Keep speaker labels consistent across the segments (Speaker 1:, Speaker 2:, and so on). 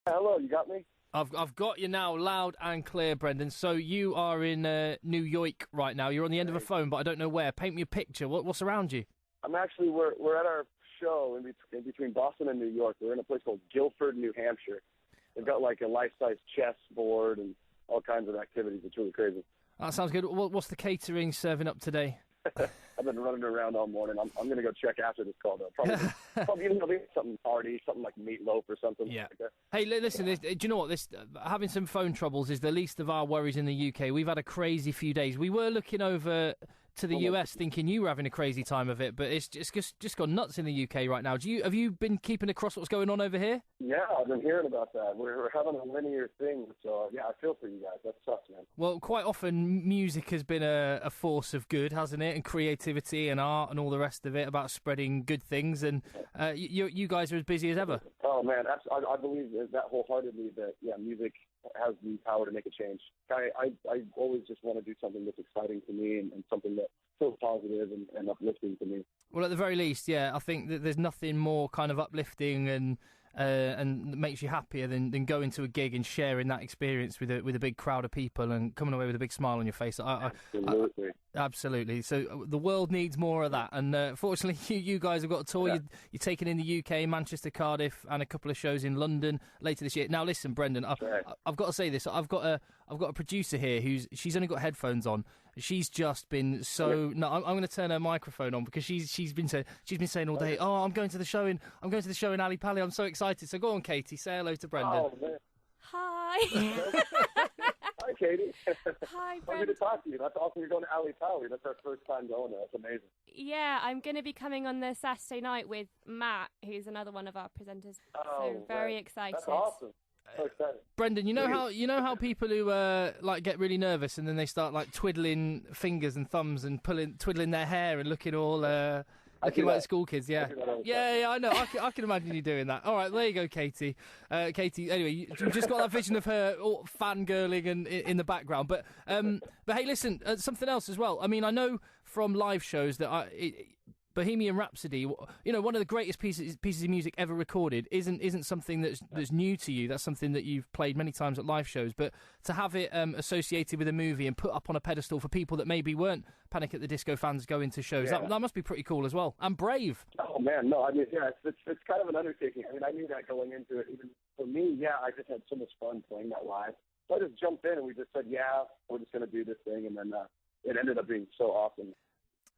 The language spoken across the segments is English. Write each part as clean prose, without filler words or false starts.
Speaker 1: Hello, you got me?
Speaker 2: I've got you now, loud and clear, Brendon. So you are in New York right now. You're on the end of a phone, but I don't know where. Paint me a picture. What's around you?
Speaker 1: We're at our show in between Boston and New York. We're in a place called Guilford, New Hampshire. They've got like a life-size chess board and all kinds of activities. It's really crazy.
Speaker 2: That sounds good. What's the catering serving up today?
Speaker 1: I've been running around all morning. I'm going to go check after this call, though. Probably something hearty, something like meatloaf or something.
Speaker 2: Yeah.
Speaker 1: Like that.
Speaker 2: Hey, listen, do you know what? This having some phone troubles is the least of our worries in the UK. We've had a crazy few days. We were looking over to the US thinking you were having a crazy time of it, but it's just gone nuts in the UK right now. Have you been keeping across what's going on over here?
Speaker 1: Yeah, I've been hearing about that. We're having a linear thing, so yeah, I feel for you guys. That sucks, man.
Speaker 2: Well, quite often music has been a force of good, hasn't it? And creativity and art and all the rest of it about spreading good things. And you guys are as busy as ever.
Speaker 1: Oh man, I believe that wholeheartedly. That music has the power to make a change. I always just want to do something that's exciting to me and something that feels positive and uplifting to me.
Speaker 2: Well, at the very least, yeah, I think that there's nothing more kind of uplifting and makes you happier than going to a gig and sharing that experience with a big crowd of people and coming away with a big smile on your face.
Speaker 1: Absolutely.
Speaker 2: Absolutely. So the world needs more of that. And fortunately, you guys have got a tour. Yeah. You're taking in the UK, Manchester, Cardiff, and a couple of shows in London later this year. Now, listen, Brendon, I've got to say this. I've got a producer here she's only got headphones on. She's just been so. No, I'm going to turn her microphone on because she's been saying all day. Oh, I'm going to the show in Ali Pali. I'm so excited. So go on, Katie. Say hello to Brendon.
Speaker 1: Oh, man.
Speaker 3: Hi.
Speaker 1: Hi, Katie.
Speaker 3: Hi, Brendon.
Speaker 1: Good to talk to you. That's awesome. You're going to Ali Pali. That's our first time going there. That's amazing.
Speaker 3: Yeah, I'm going to be coming on the Saturday night with Matt, who's another one of our presenters. So very excited.
Speaker 1: That's awesome. So excited.
Speaker 2: Brendon, you know how people who get really nervous and then they start like twiddling fingers and thumbs and twiddling their hair and looking all looking like school kids. Yeah, I know. I can imagine you doing that. All right, there you go, Katie. Katie. Anyway, you just got that vision of her all fangirling and in the background. But hey, listen, something else as well. I mean, I know from live shows that Bohemian Rhapsody, one of the greatest pieces of music ever recorded, isn't something that's new to you. That's something that you've played many times at live shows. But to have it associated with a movie and put up on a pedestal for people that maybe weren't Panic at the Disco fans going to shows, that must be pretty cool as well. And brave.
Speaker 1: Oh man, no, I mean, yeah, it's kind of an undertaking. I mean, I knew that going into it. Even for me, I just had so much fun playing that live. So I just jumped in and we just said, we're just going to do this thing, and then it ended up being so awesome.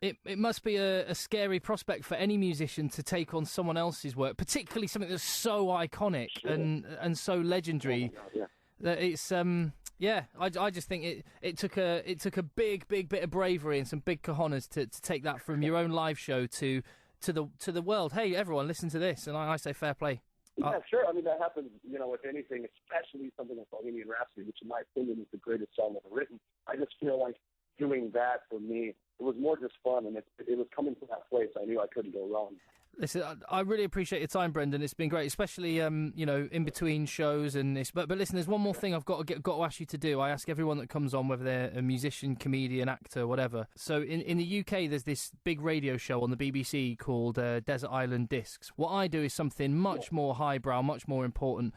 Speaker 2: It must be a scary prospect for any musician to take on someone else's work, particularly something that's so iconic and so legendary.
Speaker 1: Oh my God,
Speaker 2: that it's I just think it took a big bit of bravery and some big cojones to take that from your own live show to the world. Hey, everyone, listen to this, and I say fair play.
Speaker 1: Yeah, sure. I mean, that happens, with anything, especially something like Bohemian Rhapsody, which in my opinion is the greatest song ever written. I just feel like doing that for me, it was more just fun, and it was coming from that place. I knew I couldn't go wrong.
Speaker 2: Listen, I really appreciate your time, Brendon. It's been great, especially in between shows and this. But listen, there's one more thing I've got to ask you to do. I ask everyone that comes on, whether they're a musician, comedian, actor, whatever. So in the UK, there's this big radio show on the BBC called Desert Island Discs. What I do is something much more highbrow, much more important.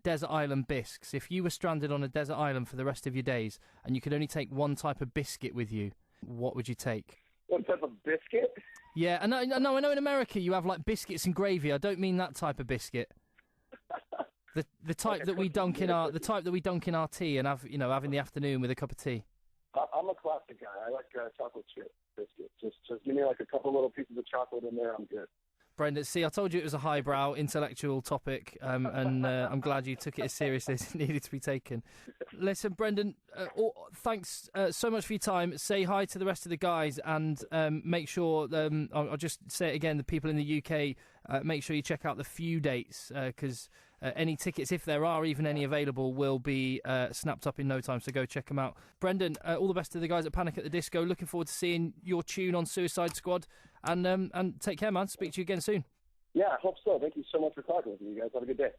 Speaker 2: Desert Island Bisques. If you were stranded on a desert island for the rest of your days and you could only take one type of biscuit with you, what would you take?
Speaker 1: What type of biscuit?
Speaker 2: Yeah, I know in America you have like biscuits and gravy. I don't mean that type of biscuit. The type that we dunk in our tea and have in the afternoon with a cup of tea.
Speaker 1: I'm a classic guy. I like chocolate chip biscuits. Just give me like a couple little pieces of chocolate in there. I'm good.
Speaker 2: Brendon, see, I told you it was a highbrow, intellectual topic, and I'm glad you took it as seriously as it needed to be taken. Listen, Brendon, thanks so much for your time. Say hi to the rest of the guys, and make sure, I'll just say it again, the people in the UK, make sure you check out the few dates, because any tickets, if there are even any available, will be snapped up in no time, so go check them out. Brendon, all the best to the guys at Panic at the Disco. Looking forward to seeing your tune on Suicide Squad, and take care, man. Speak to you again soon.
Speaker 1: Yeah, I hope so. Thank you so much for talking with me. You guys have a good day.